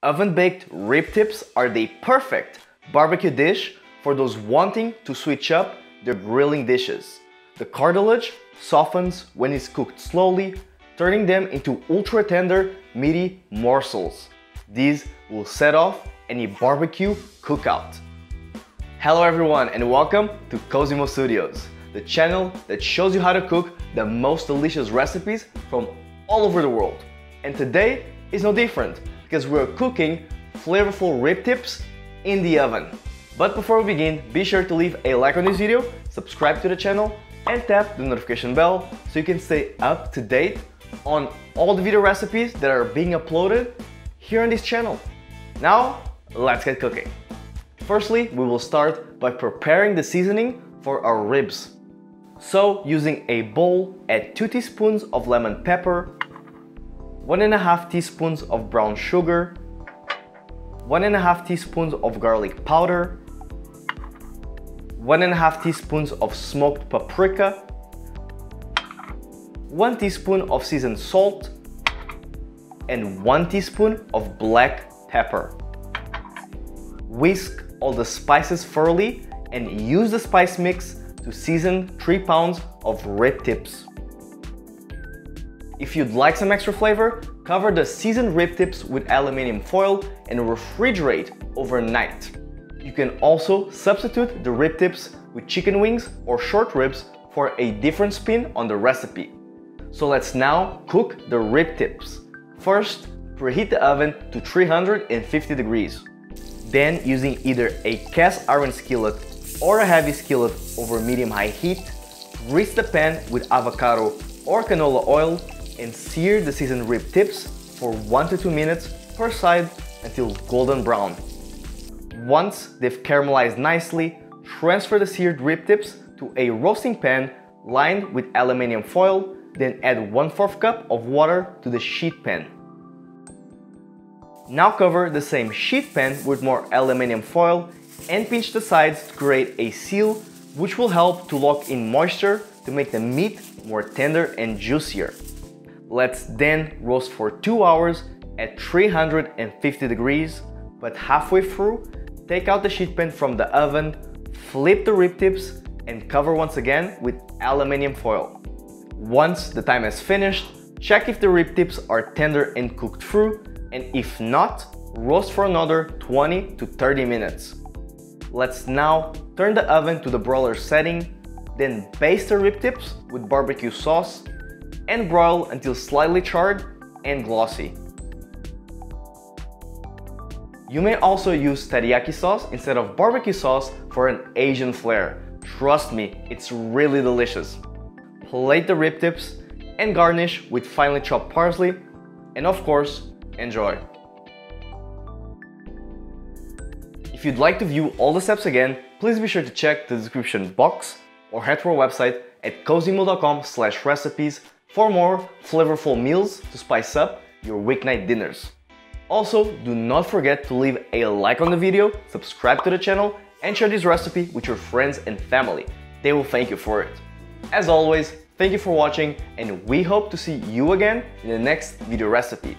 Oven-baked rib tips are the perfect barbecue dish for those wanting to switch up their grilling dishes. The cartilage softens when it's cooked slowly, turning them into ultra-tender, meaty morsels. These will set off any barbecue cookout. Hello everyone and welcome to Cozymeal Studios, the channel that shows you how to cook the most delicious recipes from all over the world. And today is no different because we're cooking flavorful rib tips in the oven. But before we begin, be sure to leave a like on this video, subscribe to the channel, and tap the notification bell so you can stay up to date on all the video recipes that are being uploaded here on this channel. Now, let's get cooking. Firstly, we will start by preparing the seasoning for our ribs. So, using a bowl, add 2 teaspoons of lemon pepper, 1.5 teaspoons of brown sugar, 1.5 teaspoons of garlic powder, 1.5 teaspoons of smoked paprika, 1 teaspoon of seasoned salt, and 1 teaspoon of black pepper. Whisk all the spices thoroughly and use the spice mix to season 3 pounds of rib tips. If you'd like some extra flavor, cover the seasoned rib tips with aluminum foil and refrigerate overnight. You can also substitute the rib tips with chicken wings or short ribs for a different spin on the recipe. So let's now cook the rib tips. First, preheat the oven to 350 degrees. Then, using either a cast iron skillet or a heavy skillet over medium-high heat, grease the pan with avocado or canola oil and sear the seasoned rib tips for 1 to 2 minutes per side until golden brown. Once they've caramelized nicely, transfer the seared rib tips to a roasting pan lined with aluminum foil, then add 1/4 cup of water to the sheet pan. Now cover the same sheet pan with more aluminum foil and pinch the sides to create a seal which will help to lock in moisture to make the meat more tender and juicier. Let's then roast for 2 hours at 350 degrees, but halfway through, take out the sheet pan from the oven, flip the rib tips, and cover once again with aluminum foil. Once the time has finished, check if the rib tips are tender and cooked through, and if not, roast for another 20 to 30 minutes. Let's now turn the oven to the broiler setting, then baste the rib tips with barbecue sauce and broil until slightly charred and glossy. You may also use teriyaki sauce instead of barbecue sauce for an Asian flair. Trust me, it's really delicious. Plate the rib tips and garnish with finely chopped parsley, and of course, enjoy. If you'd like to view all the steps again, please be sure to check the description box or head to our website at cozymeal.com/recipes for more flavorful meals to spice up your weeknight dinners. Also, do not forget to leave a like on the video, subscribe to the channel, and share this recipe with your friends and family. They will thank you for it. As always, thank you for watching, and we hope to see you again in the next video recipe.